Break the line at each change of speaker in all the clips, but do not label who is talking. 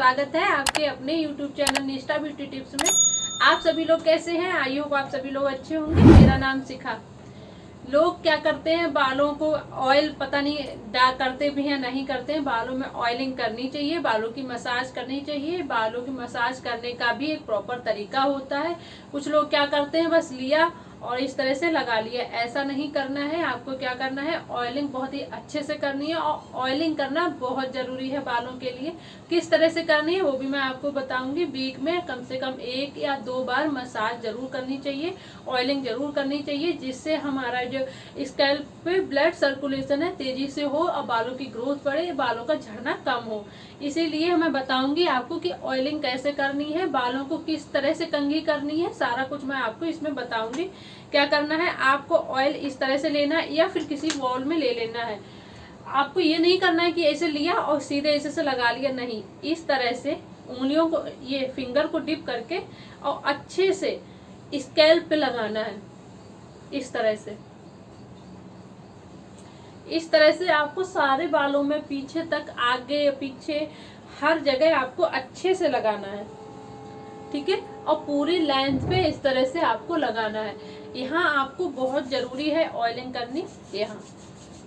स्वागत है आपके अपने YouTube चैनल निष्ठा ब्यूटी टिप्स में। आप सभी लोग कैसे हैं? आई होप आप सभी लोग अच्छे होंगे। मेरा नाम शिखा। लोग क्या करते हैं, बालों को ऑयल पता नहीं करते भी हैं नहीं करते हैं। बालों में ऑयलिंग करनी चाहिए, बालों की मसाज करनी चाहिए। बालों की मसाज करने का भी एक प्रॉपर तरीका होता है। कुछ लोग क्या करते हैं, बस लिया और इस तरह से लगा लिया। ऐसा नहीं करना है। आपको क्या करना है, ऑयलिंग बहुत ही अच्छे से करनी है और ऑयलिंग करना बहुत जरूरी है बालों के लिए। किस तरह से करनी है वो भी मैं आपको बताऊंगी। वीक में कम से कम 1 या 2 बार मसाज जरूर करनी चाहिए, ऑयलिंग जरूर करनी चाहिए, जिससे हमारा जो स्कैल्प पे ब्लड सर्कुलेशन है तेजी से हो और बालों की ग्रोथ बढ़े, बालों का झड़ना कम हो। इसीलिए मैं बताऊंगी आपको कि ऑयलिंग कैसे करनी है, बालों को किस तरह से कंघी करनी है, सारा कुछ मैं आपको इसमें बताऊंगी। क्या करना है, आपको ऑयल इस तरह से लेना है या फिर किसी बॉल में ले लेना है। आपको ये नहीं करना है कि ऐसे लिया और सीधे ऐसे से लगा लिया, नहीं। इस तरह से उंगलियों को, ये फिंगर को डिप करके और अच्छे से स्कैल्प पे लगाना है। इस तरह से, इस तरह से आपको सारे बालों में पीछे तक, आगे पीछे हर जगह आपको अच्छे से लगाना है, ठीक है। और पूरी लेंथ पे इस तरह से आपको लगाना है। यहाँ आपको बहुत जरूरी है ऑयलिंग करनी, यहाँ,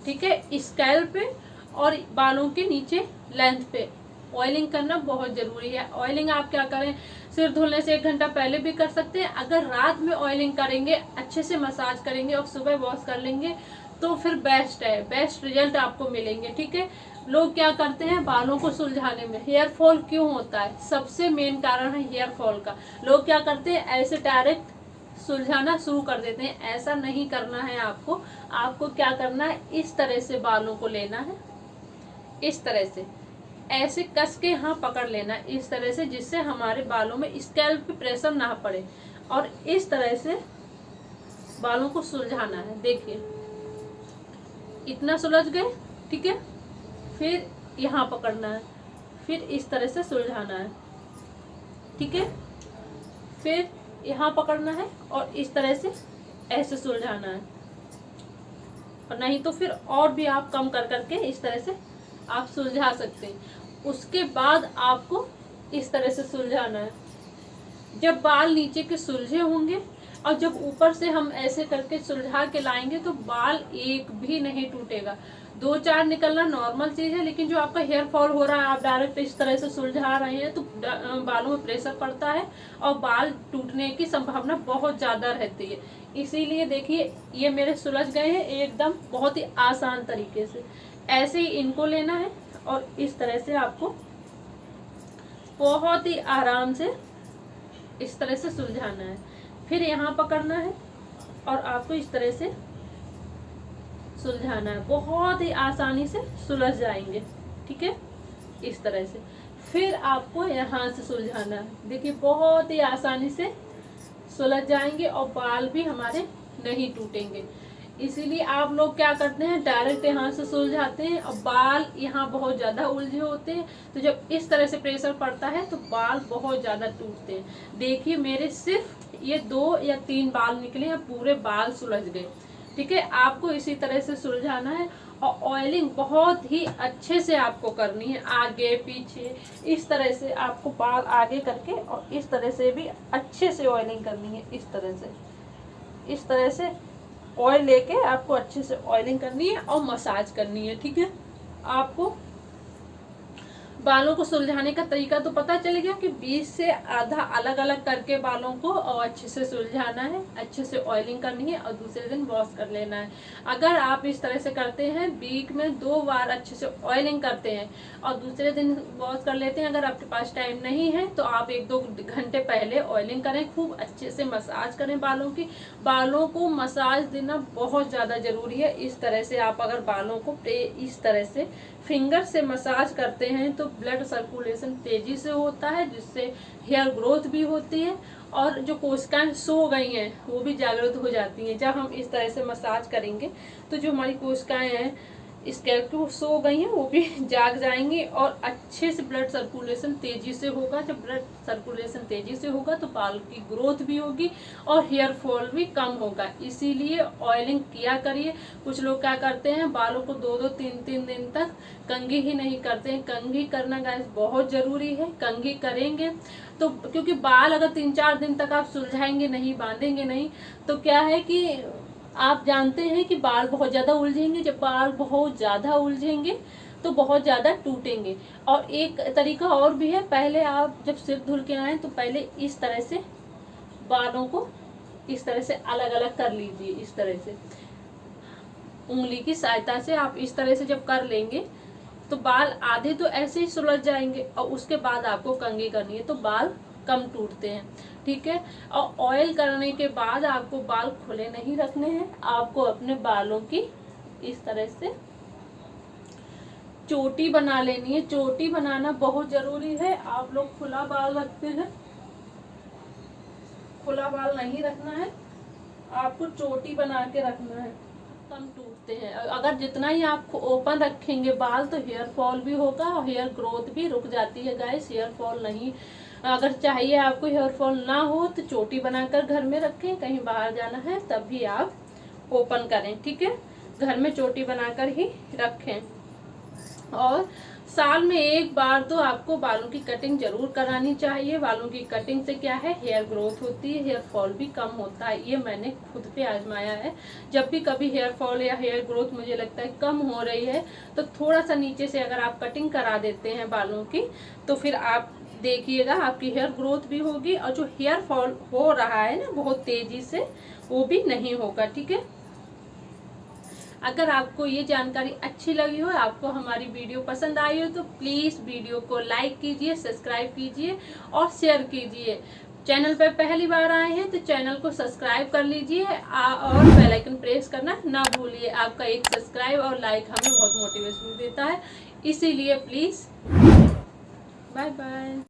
ठीक है। स्कैल्प पे और बालों के नीचे लेंथ पे ऑयलिंग करना बहुत जरूरी है। ऑयलिंग आप क्या करें, सिर धुलने से 1 घंटा पहले भी कर सकते हैं। अगर रात में ऑयलिंग करेंगे, अच्छे से मसाज करेंगे और सुबह वॉश कर लेंगे तो फिर बेस्ट है, बेस्ट रिजल्ट आपको मिलेंगे, ठीक है। लोग क्या करते हैं, बालों को सुलझाने में, हेयर फॉल क्यों होता है, सबसे मेन कारण है हेयर फॉल का। लोग क्या करते हैं, ऐसे डायरेक्ट सुलझाना शुरू कर देते हैं। ऐसा नहीं करना है आपको। आपको क्या करना है, इस तरह से बालों को लेना है, इस तरह से ऐसे कस के यहाँ पकड़ लेना, इस तरह से, जिससे हमारे बालों में स्कैल्प पे प्रेशर ना पड़े। और इस तरह से बालों को सुलझाना है। देखिए इतना सुलझ गए, ठीक है। फिर यहाँ पकड़ना है, फिर इस तरह से सुलझाना है, ठीक है। फिर यहाँ पकड़ना है और इस तरह से ऐसे सुलझाना है। और नहीं तो फिर और भी आप कम कर करके इस तरह से आप सुलझा सकते हैं। उसके बाद आपको इस तरह से सुलझाना है। जब बाल नीचे के सुलझे होंगे और जब ऊपर से हम ऐसे करके सुलझा के लाएंगे तो बाल एक भी नहीं टूटेगा। 2-4 निकलना नॉर्मल चीज है, लेकिन जो आपका हेयर फॉल हो रहा है, आप डायरेक्ट इस तरह से सुलझा रहे हैं तो बालों में प्रेशर पड़ता है और बाल टूटने की संभावना बहुत ज्यादा रहती है। इसीलिए देखिए ये मेरे सुलझ गए हैं एकदम, बहुत ही आसान तरीके से। ऐसे ही इनको लेना है और इस तरह से आपको बहुत ही आराम से इस तरह से सुलझाना है। फिर यहाँ पकड़ना है और आपको इस तरह से सुलझाना है। बहुत ही आसानी से सुलझ जाएंगे, ठीक है, इस तरह से। फिर आपको यहाँ से सुलझाना है। देखिए बहुत ही आसानी से सुलझ जाएंगे और बाल भी हमारे नहीं टूटेंगे। इसीलिए आप लोग क्या करते हैं, डायरेक्ट यहाँ से सुलझाते हैं और बाल यहाँ बहुत ज्यादा उलझे होते हैं। तो जब इस तरह से प्रेशर पड़ता है तो बाल बहुत ज्यादा टूटते हैं। देखिए मेरे सिर्फ ये 2 या 3 बाल निकले हैं, पूरे बाल सुलझ गए, ठीक है। आपको इसी तरह से सुलझाना है और ऑयलिंग बहुत ही अच्छे से आपको करनी है, आगे पीछे इस तरह से आपको बाल आगे करके और इस तरह से भी अच्छे से ऑयलिंग करनी है। इस तरह से, इस तरह से ऑयल लेके आपको अच्छे से ऑयलिंग करनी है और मसाज करनी है, ठीक है। आपको बालों को सुलझाने का तरीका तो पता चल गया कि 20 से आधा अलग अलग करके बालों को और अच्छे से सुलझाना है, अच्छे से ऑयलिंग करनी है और दूसरे दिन वॉश कर लेना है। अगर आप इस तरह से करते हैं, वीक में 2 बार अच्छे से ऑयलिंग करते हैं और दूसरे दिन वॉश कर लेते हैं, अगर आपके पास टाइम नहीं है तो आप 1-2 घंटे पहले ऑयलिंग करें, खूब अच्छे से मसाज करें बालों की। बालों को मसाज देना बहुत ज़्यादा जरूरी है। इस तरह से आप अगर बालों को इस तरह से फिंगर से मसाज करते हैं तो ब्लड सर्कुलेशन तेजी से होता है, जिससे हेयर ग्रोथ भी होती है और जो कोशिकाएं सो गई हैं वो भी जागृत हो जाती हैं। जब हम इस तरह से मसाज करेंगे तो जो हमारी कोशिकाएं हैं स्कैल्प के वो सो गई हैं वो भी जाग जाएंगी और अच्छे से ब्लड सर्कुलेशन तेजी से होगा। जब ब्लड सर्कुलेशन तेजी से होगा तो बाल की ग्रोथ भी होगी और हेयर फॉल भी कम होगा। इसीलिए ऑयलिंग किया करिए। कुछ लोग क्या करते हैं, बालों को 2-2 3-3 दिन तक कंघी ही नहीं करते हैं। कंघी करना गाइस बहुत जरूरी है। कंघी करेंगे तो, क्योंकि बाल अगर 3-4 दिन तक आप सुलझाएंगे नहीं, बांधेंगे नहीं, तो क्या है कि आप जानते हैं कि बाल बहुत ज़्यादा उलझेंगे। जब बाल बहुत ज़्यादा उलझेंगे तो बहुत ज़्यादा टूटेंगे। और एक तरीका और भी है, पहले आप जब सिर धुल के आए तो पहले इस तरह से बालों को इस तरह से अलग अलग कर लीजिए। इस तरह से उंगली की सहायता से आप इस तरह से जब कर लेंगे तो बाल आधे तो ऐसे ही सुलझ जाएंगे और उसके बाद आपको कंघी करनी है तो बाल कम टूटते हैं। ठीक है। और ऑयल करने के बाद आपको बाल खुले नहीं रखने हैं। आपको अपने बालों की इस तरह से चोटी बना लेनी है। चोटी बनाना बहुत जरूरी है। आप लोग खुला बाल रखते हैं, खुला बाल नहीं रखना है, आपको चोटी बना के रखना है, कम टूटते हैं। अगर जितना ही आप ओपन रखेंगे बाल तो हेयर फॉल भी होगा और हेयर ग्रोथ भी रुक जाती है गाइस। हेयर फॉल नहीं, अगर चाहिए आपको हेयर फॉल ना हो तो चोटी बनाकर घर में रखें। कहीं बाहर जाना है तब भी आप ओपन करें। ठीक है, घर में चोटी बनाकर ही रखें। और साल में एक बार तो आपको बालों की कटिंग जरूर करानी चाहिए। बालों की कटिंग से क्या है, हेयर ग्रोथ होती है, हेयर फॉल भी कम होता है। ये मैंने खुद पे आजमाया है। जब भी कभी हेयर फॉल या हेयर ग्रोथ मुझे लगता है कम हो रही है तो थोड़ा सा नीचे से अगर आप कटिंग करा देते हैं बालों की तो फिर आप देखिएगा आपकी हेयर ग्रोथ भी होगी और जो हेयर फॉल हो रहा है ना बहुत तेजी से, वो भी नहीं होगा। ठीक है। अगर आपको ये जानकारी अच्छी लगी हो, आपको हमारी वीडियो पसंद आई हो तो प्लीज वीडियो को लाइक कीजिए, सब्सक्राइब कीजिए और शेयर कीजिए। चैनल पर पहली बार आए हैं तो चैनल को सब्सक्राइब कर लीजिए और बेल आइकन प्रेस करना ना भूलिए। आपका एक सब्सक्राइब और लाइक हमें बहुत मोटिवेशन देता है, इसीलिए प्लीज। Bye bye.